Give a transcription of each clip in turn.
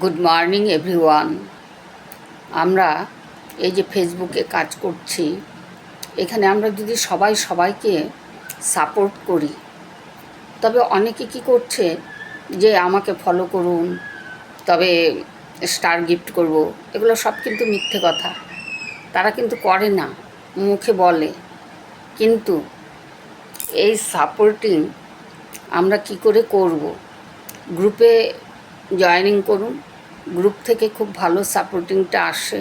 Good morning everyone. আমরা এই যে ফেসবুকে কাজ করছি, এখানে আমরা যদি সবাই সবাইকে সাপোর্ট করি, তবে অনেকে কি করছে যে আমাকে ফলো করুন, তবে স্টার গিফট করব, এগুলো সব কিন্তু মিথ্যে কথা। তারা কিন্তু করে না, মুখে বলে, কিন্তু এই সাপোর্টিং আমরা কি করে করব? গ্রুপে জয়েনিং করুন, গ্রুপ থেকে খুব ভালো সাপোর্টিংটা আসে।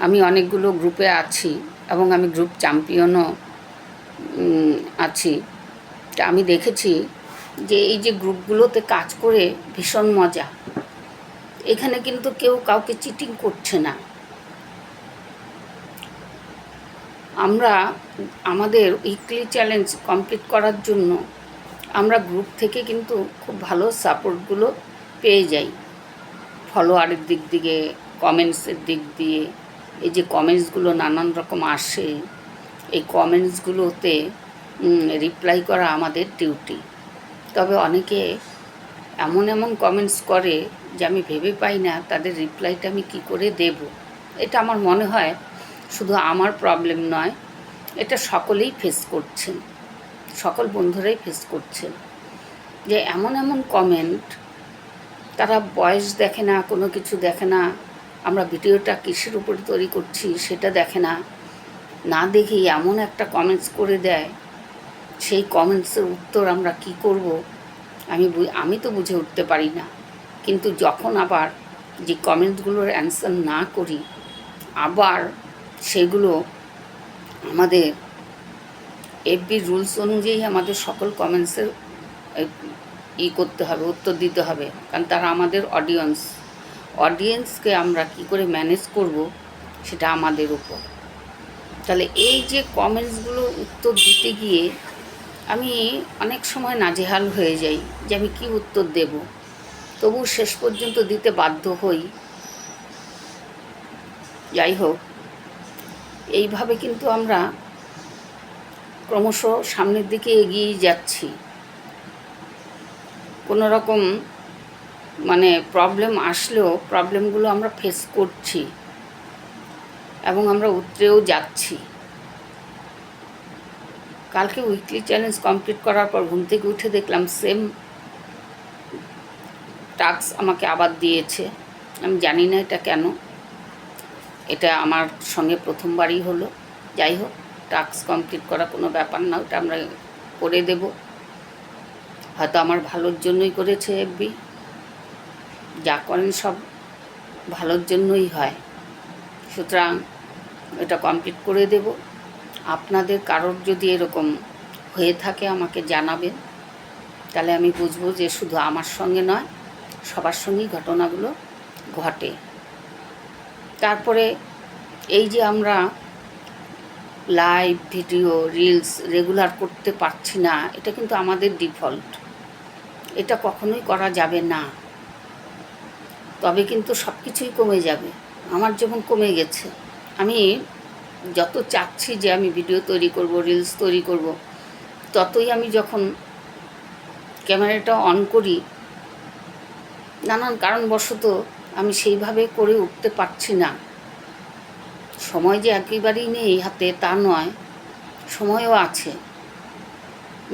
আমি অনেকগুলো গ্রুপে আছি এবং আমি গ্রুপ চ্যাম্পিয়নও আছি। তা আমি দেখেছি যে এই যে গ্রুপগুলোতে কাজ করে ভীষণ মজা। এখানে কিন্তু কেউ কাউকে চিটিং করছে না। আমরা আমাদের উইকলি চ্যালেঞ্জ কমপ্লিট করার জন্য আমরা গ্রুপ থেকে কিন্তু খুব ভালো সাপোর্টগুলো পেয়ে যাই, ফলোয়ারের দিক দিয়ে, কমেন্টসের দিক দিয়ে। এই যে কমেন্টসগুলো নানান রকম আসে, এই কমেন্টসগুলোতে রিপ্লাই করা আমাদের ডিউটি। তবে অনেকে এমন এমন কমেন্টস করে যে আমি ভেবে পাই না তাদের রিপ্লাইটা আমি কী করে দেব। এটা আমার মনে হয় শুধু আমার প্রবলেম নয়, এটা সকলেই ফেস করছেন, সকল বন্ধুরাই ফেস করছেন, যে এমন এমন কমেন্ট, তারা বয়স দেখে না, কোনো কিছু দেখে না, আমরা ভিডিওটা কিসের উপরে তৈরি করছি সেটা দেখে না, না দেখেই এমন একটা কমেন্টস করে দেয়। সেই কমেন্টসের উত্তর আমরা কি করব আমি তো বুঝে উঠতে পারি না। কিন্তু যখন আবার যে কমেন্টসগুলোর অ্যান্সার না করি, আবার সেগুলো আমাদের এফবি রুলস অনুযায়ী আমাদের সকল কমেন্টসের করতে হবে, উত্তর দিতে হবে, কারণ তারা আমাদের অডিয়েন্সকে আমরা কি করে ম্যানেজ করব সেটা আমাদের উপর। তাহলে এই যে কমেন্টসগুলো উত্তর দিতে গিয়ে আমি অনেক সময় নাজেহাল হয়ে যাই যে আমি কি উত্তর দেব, তবু শেষ পর্যন্ত দিতে বাধ্য হই। যাই হোক, এইভাবে কিন্তু আমরা ক্রমশ সামনের দিকে এগিয়েই যাচ্ছি। কোনো রকম প্রবলেম আসলেও প্রবলেমগুলো আমরা ফেস করছি এবং আমরা উতরেও যাচ্ছি। কালকে উইকলি চ্যালেঞ্জ কমপ্লিট করার পর ঘুম থেকে উঠে দেখলাম সেম টাস্ক আমাকে আবার দিয়েছে। আমি জানি না এটা কেন, এটা আমার সঙ্গে প্রথমবারই হলো। যাই হোক, টাস্ক কমপ্লিট করা কোনো ব্যাপার না, ওটা আমরা করে দেব। হয়তো আমার ভালোর জন্যই করেছে এফবি, যা করেন সব ভালোর জন্যই হয়। সুতরাং এটা কমপ্লিট করে দেব। আপনাদের কারোর যদি এরকম হয়ে থাকে আমাকে জানাবেন, তাহলে আমি বুঝবো যে শুধু আমার সঙ্গে নয়, সবার সঙ্গেই ঘটনাগুলো ঘটে। তারপরে এই যে আমরা লাইভ ভিডিও রিলস রেগুলার করতে পারছি না, এটা কিন্তু আমাদের ডিফল্ট, এটা কখনোই করা যাবে না। তবে কিন্তু সব কিছুই কমে যাবে। আমার যেমন কমে গেছে, আমি যত চাচ্ছি যে আমি ভিডিও তৈরি করব, রিলস তৈরি করব, ততই আমি যখন ক্যামেরাটা অন করি, নানান কারণবশত আমি সেইভাবে করে উঠতে পারছি না। সময় যে একেবারেই নেই হাতে তা নয়, সময়ও আছে।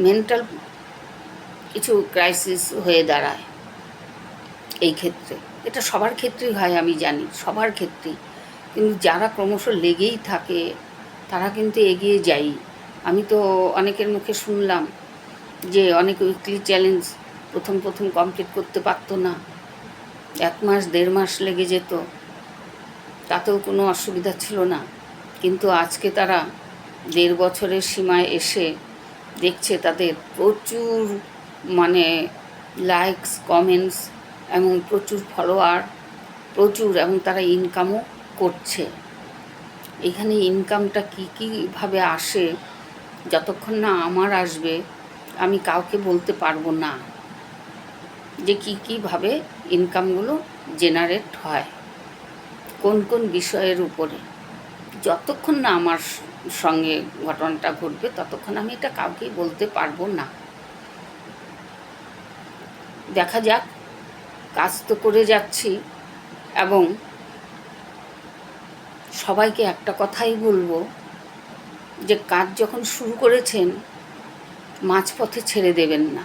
মেন্টাল কিছু ক্রাইসিস হয়ে দাঁড়ায় এই ক্ষেত্রে। এটা সবার ক্ষেত্রেই হয়, আমি জানি সবার ক্ষেত্রেই, কিন্তু যারা ক্রমশ লেগেই থাকে তারা কিন্তু এগিয়ে যায়। আমি তো অনেকের মুখে শুনলাম যে অনেক উইকলি চ্যালেঞ্জ প্রথম কমপ্লিট করতে পারতো না, 1 মাস 1.5 মাস লেগে যেত, তাতেও কোনো অসুবিধা ছিল না। কিন্তু আজকে তারা 1.5 বছরের সীমায় এসে দেখছে তাদের প্রচুর লাইকস, কমেন্টস এবং প্রচুর ফলোয়ার, প্রচুর, এবং তারা ইনকামও করছে। এখানে ইনকামটা কীভাবে আসে, যতক্ষণ না আমার আসবে আমি কাউকে বলতে পারবো না যে কীভাবে ইনকামগুলো জেনারেট হয়, কোন কোন বিষয়ের উপরে। যতক্ষণ না আমার সঙ্গে ঘটনাটা ঘটবে ততক্ষণ আমি এটা কাউকেই বলতে পারবো না। দেখা যাক কাজ তো করে যাচ্ছি, এবং সবাইকে একটা কথাই বলবো যে কাজ যখন শুরু করেছেন মাঝপথে ছেড়ে দেবেন না,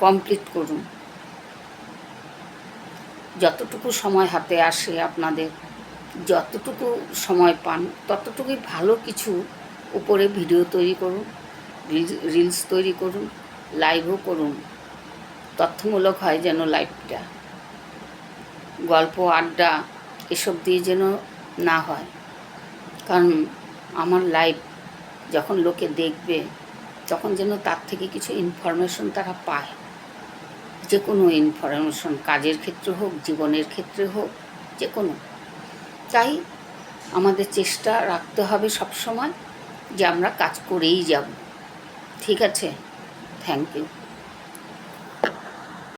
কমপ্লিট করুন। যতটুকু সময় হাতে আসে আপনাদের, যতটুকু সময় পান ততটুকুই ভালো কিছু উপরে ভিডিও তৈরি করুন, রিলস তৈরি করুন, লাইভও করুন। তথ্যমূলক হয় যেন লাইভটা, গল্প আড্ডা এসব দিয়ে যেন না হয়। কারণ আমার লাইভ যখন লোকে দেখবে তখন যেন তার থেকে কিছু ইনফরমেশন তারা পায়, যে কোনো ইনফরমেশন, কাজের ক্ষেত্রে হোক, জীবনের ক্ষেত্রে হোক, যে কোনো। তাই আমাদের চেষ্টা রাখতে হবে সবসময় যে আমরা কাজ করেই যাব। ঠিক আছে, থ্যাংক ইউ।